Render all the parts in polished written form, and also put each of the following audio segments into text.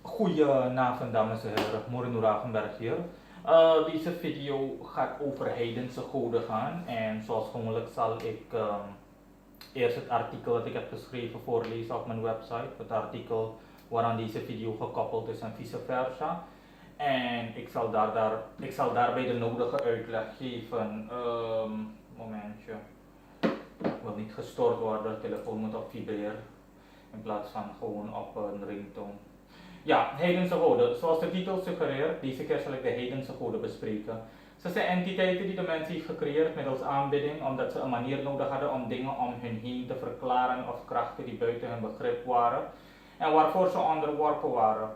Goedenavond dames en heren, Maureen Ragenberg hier. Deze video gaat over heidense goden gaan en zoals gewoonlijk zal ik eerst het artikel dat ik heb geschreven voorlezen op mijn website. Het artikel waaraan deze video gekoppeld is en vice versa. En ik zal daarbij de nodige uitleg geven. Momentje. Ik wil niet gestoord worden, de telefoon moet op vibreer in plaats van gewoon op een ringtoon. Ja, heidense goden. Zoals de titel suggereert, deze keer zal ik de heidense goden bespreken. Ze zijn entiteiten die de mens heeft gecreëerd middels aanbidding, omdat ze een manier nodig hadden om dingen om hun heen te verklaren of krachten die buiten hun begrip waren en waarvoor ze onderworpen waren.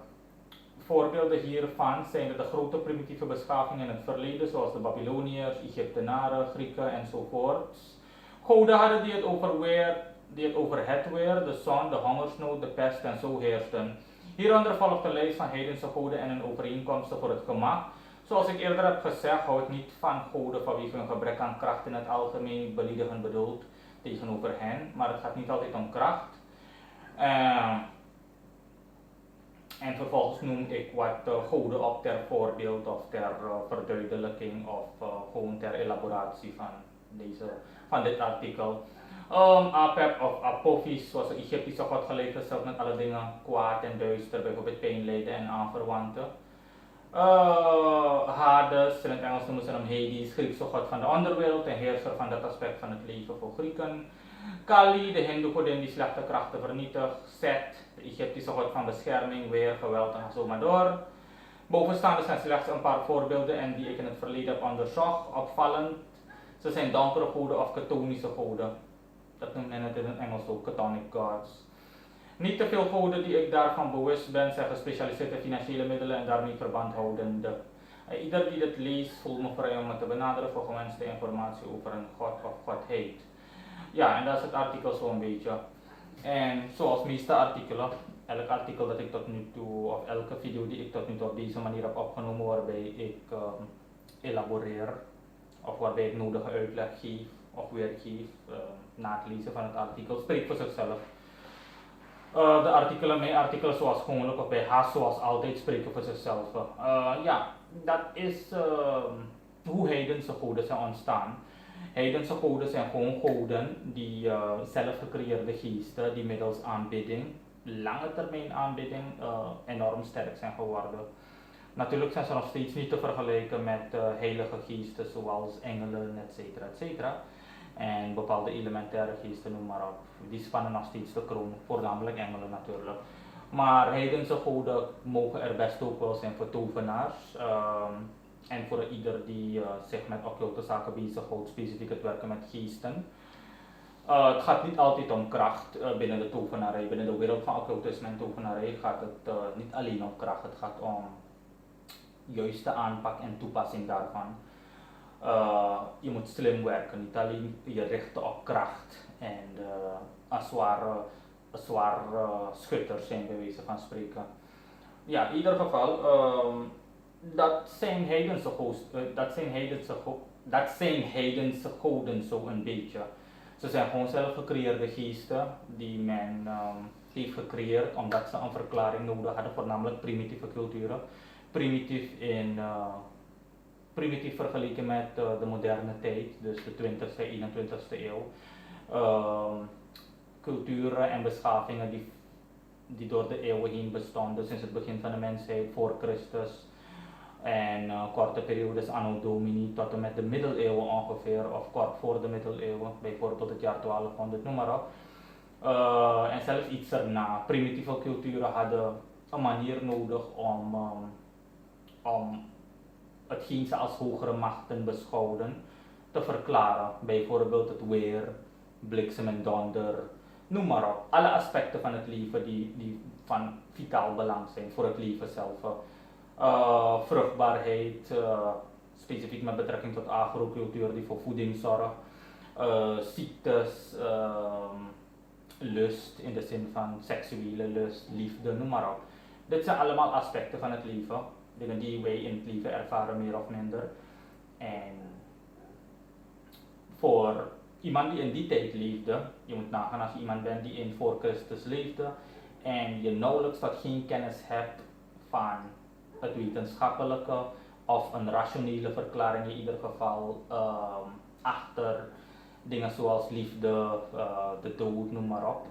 Voorbeelden hiervan zijn de grote primitieve beschavingen in het verleden, zoals de Babyloniërs, Egyptenaren, Grieken enzovoort. Goden hadden die het over het weer, de zon, de hongersnood, de pest en zo heersten. Hieronder volgt de lijst van heidense goden en hun overeenkomsten voor het gemak. Zoals ik eerder heb gezegd, hou ik niet van goden vanwege hun gebrek aan kracht in het algemeen, beledigend bedoeld tegenover hen, maar het gaat niet altijd om kracht. En vervolgens noem ik wat goden op ter voorbeeld of ter verduidelijking of gewoon ter elaboratie van dit artikel. Apep of Apophis, zoals de Egyptische god gelijkgesteld met alle dingen kwaad en duister, bijvoorbeeld pijn, lijden en aanverwanten. Hades, in het Engels noemen ze hem Hades, Griekse god van de onderwereld en heerser van dat aspect van het leven voor Grieken. Kali, de hindoe godin die slechte krachten vernietigt. Set, de Egyptische god van bescherming, weer, geweld en zo maar door. Bovenstaande zijn slechts een paar voorbeelden en die ik in het verleden heb onderzocht. Opvallend, ze zijn donkere goden of chtonische goden. Dat noemt men het in het Engels ook chthonic gods. Niet te veel goden die ik daarvan bewust ben zijn gespecialiseerd in financiële middelen en daarmee verband houdende. Ieder die dit leest voelt me vrij om me te benaderen voor gewenste informatie over een god of godheid. Ja, en dat is het artikel zo'n beetje. En zoals meeste artikelen, elk artikel dat ik tot nu toe, of elke video die ik tot nu toe op deze manier heb opgenomen, waarbij ik elaboreer, of waarbij ik nodige uitleg geef, of weergeef, na het lezen van het artikel, spreekt voor zichzelf. Mijn artikelen zoals gewoonlijk, of bij haast zoals altijd, spreken voor zichzelf. Ja, dat is hoe heidense goden zijn ontstaan. Heidense goden zijn gewoon goden die zelf gecreëerde geesten die middels aanbidding, lange termijn aanbidding, enorm sterk zijn geworden. Natuurlijk zijn ze nog steeds niet te vergelijken met heilige geesten zoals engelen, etc. En bepaalde elementaire geesten, noem maar op. Die spannen nog steeds de kroon, voornamelijk engelen natuurlijk. Maar heidense goden mogen er best ook wel zijn voor tovenaars. En voor ieder die zich met occulte zaken bezighoudt, specifiek het werken met geesten. Het gaat niet altijd om kracht binnen de tovenarij. Binnen de wereld van occultisme en tovenarij gaat het niet alleen om kracht. Het gaat om juiste aanpak en toepassing daarvan. Je moet slim werken, niet alleen je richten op kracht en een zwaar schutter zijn bij wijze van spreken. Ja, in ieder geval, dat zijn heidense goden zo een beetje. Ze zijn gewoon zelf gecreëerde geesten die men heeft gecreëerd omdat ze een verklaring nodig hadden, voornamelijk primitieve culturen. Primitief vergeleken met de moderne tijd, dus de 20e, 21e eeuw. Culturen en beschavingen die door de eeuwen heen bestonden, sinds het begin van de mensheid, voor Christus. En korte periodes anno domini tot en met de middeleeuwen ongeveer, of kort voor de middeleeuwen, bijvoorbeeld het jaar 1200, noem maar op. En zelfs iets erna. Primitieve culturen hadden een manier nodig om hetgeen ze als hogere machten beschouwden te verklaren. Bijvoorbeeld het weer, bliksem en donder, noem maar op. Alle aspecten van het leven die van vitaal belang zijn voor het leven zelf. Vruchtbaarheid, specifiek met betrekking tot agrocultuur die voor voeding zorgt. Ziektes, lust in de zin van seksuele lust, liefde, noem maar op. Dit zijn allemaal aspecten van het leven, dingen die wij in het leven ervaren meer of minder. En voor iemand die in die tijd leefde, je moet nagaan als je iemand bent die in voor Christus leefde en je nauwelijks tot geen kennis hebt van het wetenschappelijke of een rationele verklaring in ieder geval achter dingen zoals liefde, de dood, noem maar op.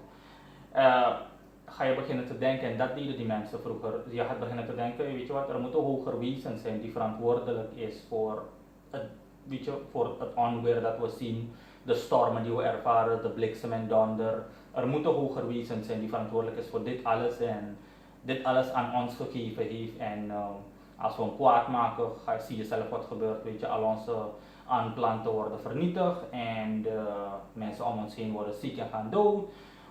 Ga je beginnen te denken, en dat deden die mensen vroeger, je gaat beginnen te denken, weet je wat, er moet een hoger wezen zijn die verantwoordelijk is voor het, weet je, voor het onweer dat we zien, de stormen die we ervaren, de bliksem en donder. Er moet een hoger wezen zijn die verantwoordelijk is voor dit alles en dit alles aan ons gegeven heeft. En als we hem kwaad maken, zie je zelf wat gebeurt, weet je, al onze aanplanten worden vernietigd en de mensen om ons heen worden ziek en gaan dood.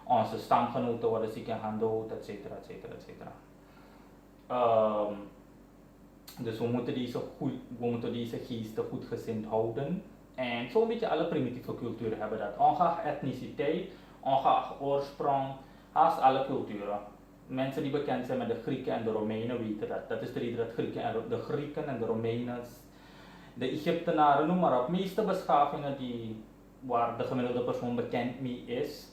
Onze stamgenoten worden ziek en gaan dood, et cetera, et cetera, et cetera. Dus we moeten deze geesten goedgezind houden. En zo'n beetje alle primitieve culturen hebben dat. Ongeacht etniciteit, ongeacht oorsprong, haast alle culturen. Mensen die bekend zijn met de Grieken en de Romeinen weten dat. Dat is de reden dat de Grieken en de Romeinen, de Egyptenaren, noem maar op. De meeste beschavingen waar de gemiddelde persoon bekend mee is,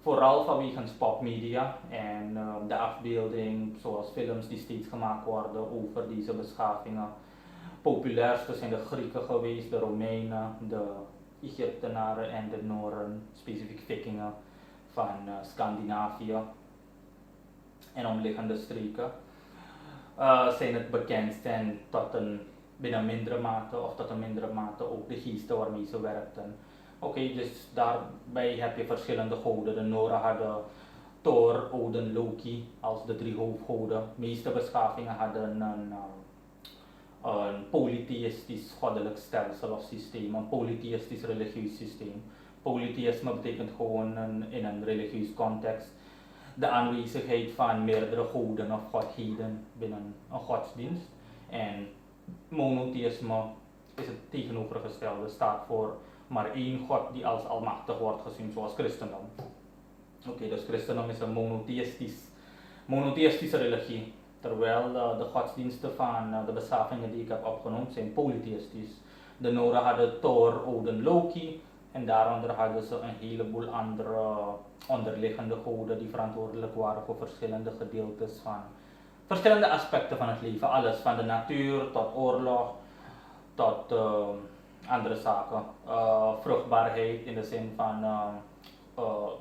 vooral vanwege popmedia en de afbeelding, zoals films die steeds gemaakt worden over deze beschavingen. Populairste zijn de Grieken geweest, de Romeinen, de Egyptenaren en de Noren, specifiek Vikingen van Scandinavië en omliggende streken. Zijn het bekendst en binnen mindere mate of tot een mindere mate ook de geesten waarmee ze werkten. Oké, dus daarbij heb je verschillende goden. De Noren hadden Thor, Odin, Loki als de drie hoofdgoden. De meeste beschavingen hadden een polytheïstisch goddelijk stelsel of systeem, een polytheïstisch religieus systeem. Polytheïsme betekent gewoon in een religieus context de aanwezigheid van meerdere goden of godheden binnen een godsdienst. En monotheïsme is het tegenovergestelde, staat voor maar één God die als almachtig wordt gezien, zoals christendom. Oké, dus christendom is een monotheïstische religie, terwijl de godsdiensten van de beschavingen die ik heb opgenoemd zijn polytheïstisch. De Noren hadden Thor, Odin, Loki en daaronder hadden ze een heleboel andere onderliggende goden die verantwoordelijk waren voor verschillende gedeeltes van verschillende aspecten van het leven. Alles van de natuur tot oorlog tot andere zaken. Vruchtbaarheid in de zin van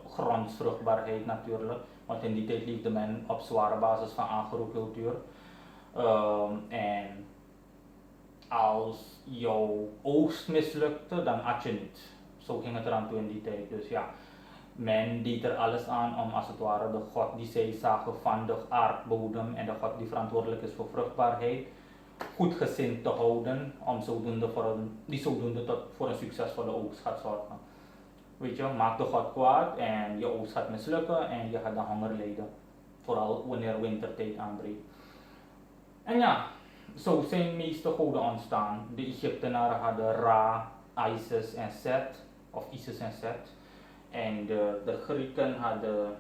grondsvruchtbaarheid natuurlijk. Want in die tijd leefde men op zware basis van agrocultuur. En als jouw oogst mislukte, dan at je niet. Zo ging het eraan toe in die tijd. Dus ja, men deed er alles aan om als het ware de God die zij zagen van de aardbodem en de God die verantwoordelijk is voor vruchtbaarheid, goedgezind te houden, om zodoende voor een succesvolle oogst gaat zorgen. Weet je, maak de God kwaad en je oogst gaat mislukken en je gaat dan honger lijden. Vooral wanneer wintertijd aanbreekt. En ja, zo zijn de meeste goden ontstaan. De Egyptenaren hadden Ra, Isis en Set, of Isis en Set. En de Grieken hadden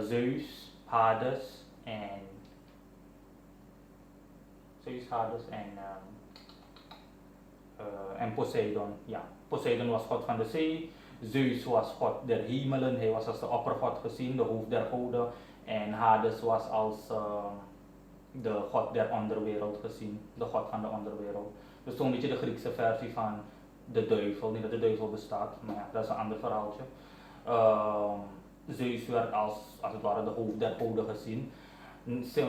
Zeus, Hades en Poseidon. Ja, Poseidon was god van de zee, Zeus was god der hemelen, hij was als de oppergod gezien, de hoofd der goden. En Hades was als de god der onderwereld gezien, de god van de onderwereld. Dus zo'n beetje de Griekse versie van de duivel, niet dat de duivel bestaat, maar ja, dat is een ander verhaaltje. Zeus werd als het ware de hoofd der goden gezien,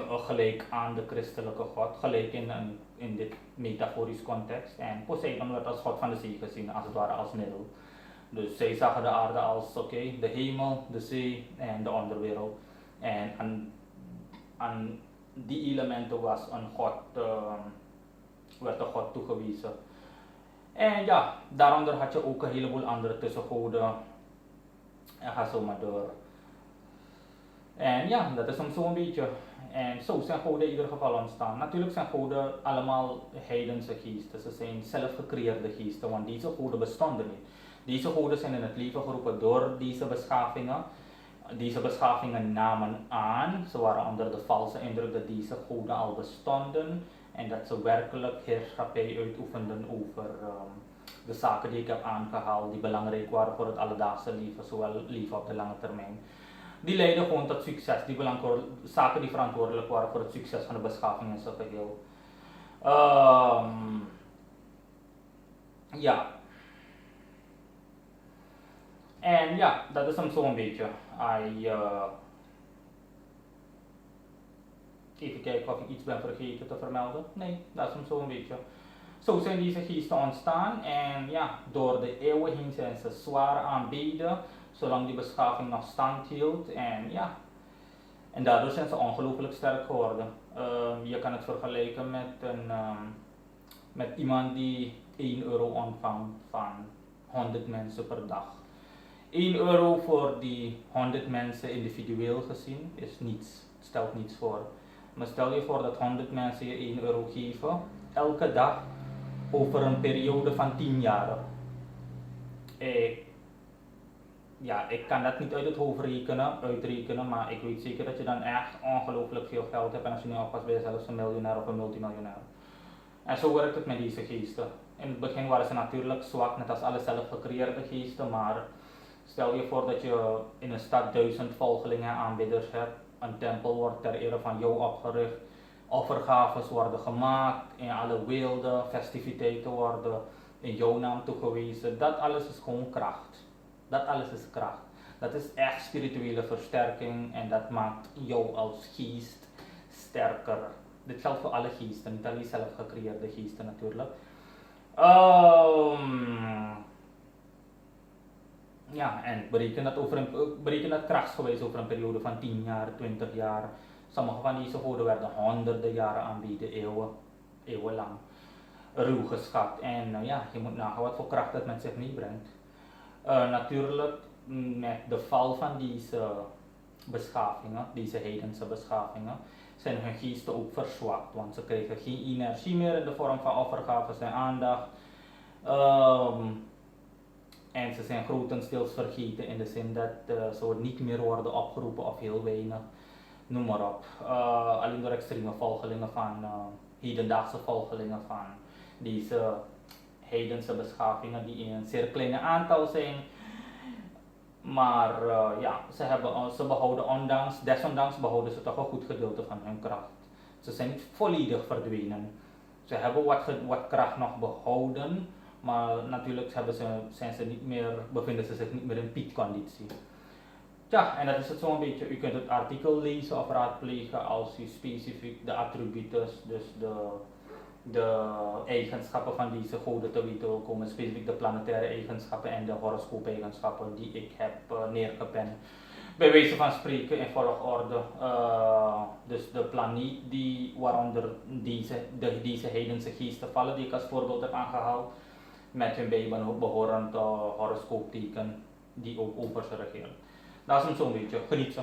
gelijk aan de christelijke god, gelijk in dit metaforisch context. En Poseidon werd als god van de zee gezien, als het ware als middel. Dus zij zagen de aarde als de hemel, de zee en de onderwereld. En aan die elementen werd een god toegewezen. En ja, daaronder had je ook een heleboel andere tussengoden. En ga zo maar door. En ja, dat is hem zo een beetje. En zo zijn goden in ieder geval ontstaan. Natuurlijk zijn goden allemaal heidense geesten. Ze zijn zelf gecreëerde geesten, want deze goden bestonden niet. Deze goden zijn in het leven geroepen door deze beschavingen. Deze beschavingen namen aan, ze waren onder de valse indruk dat deze goden al bestonden en dat ze werkelijk heerschappij uitoefenden over De zaken die ik heb aangehaald, die belangrijk waren voor het alledaagse leven, zowel leven op de lange termijn. Die leiden gewoon tot succes. Die zaken die verantwoordelijk waren voor het succes van de beschaving in zijn geheel. Ja. En ja, dat is hem zo'n beetje. Even kijken of ik iets ben vergeten te vermelden. Nee, dat is hem zo'n beetje. Zo zijn deze geesten ontstaan en ja, door de eeuwen heen zijn ze zwaar aanbeden, zolang die beschaving nog stand hield en ja, en daardoor zijn ze ongelooflijk sterk geworden. Je kan het vergelijken met iemand die 1 euro ontvangt van 100 mensen per dag. 1 euro voor die 100 mensen individueel gezien is niets, stelt niets voor. Maar stel je voor dat 100 mensen je 1 euro geven, elke dag, over een periode van 10 jaar. Ik kan dat niet uit het hoofd uitrekenen, maar ik weet zeker dat je dan echt ongelooflijk veel geld hebt en als je niet oppast ben je zelfs een miljonair of een multimiljonair. En zo werkt het met deze geesten. In het begin waren ze natuurlijk zwak, net als alle zelf gecreëerde geesten, maar stel je voor dat je in een stad 1000 volgelingen en aanbidders hebt, een tempel wordt ter ere van jou opgericht, offergaves worden gemaakt, in alle weelde, festiviteiten worden in jouw naam toegewezen. Dat alles is gewoon kracht. Dat alles is kracht. Dat is echt spirituele versterking en dat maakt jou als geest sterker. Dit geldt voor alle geesten, niet alleen zelf gecreëerde geesten natuurlijk. Ja, en bereken dat krachtsgewijs over een periode van 10 jaar, 20 jaar. Sommige van deze goden werden honderden jaren aanbieden, eeuwenlang ruw geschat. En ja, je moet nagaan wat voor kracht dat met zich meebrengt. Natuurlijk, met de val van deze beschavingen, deze heidense beschavingen, zijn hun geesten ook verzwakt, want ze krijgen geen energie meer in de vorm van offergaves en aandacht. En ze zijn grotendeels vergeten in de zin dat ze niet meer worden opgeroepen of heel weinig, noem maar op. Alleen door extreme volgelingen van, hedendaagse volgelingen van deze heidense beschavingen die in een zeer kleine aantal zijn. Maar ja, ze behouden desondanks behouden ze toch een goed gedeelte van hun kracht. Ze zijn niet volledig verdwenen. Ze hebben wat kracht nog behouden, maar natuurlijk bevinden ze zich niet meer in piekconditie. Ja, en dat is het zo'n beetje. U kunt het artikel lezen of raadplegen als u specifiek de attributes, dus de eigenschappen van deze goden te weten wil komen, specifiek de planetaire eigenschappen en de horoscoop-eigenschappen die ik heb neergepend. Bij wijze van spreken in volgorde, dus de planeet waaronder deze heidense geesten vallen, die ik als voorbeeld heb aangehaald, met hun bijbehorend horoscoopteken die ook over ze regeren. Dat is hem zo'n beetje. Geniet zo.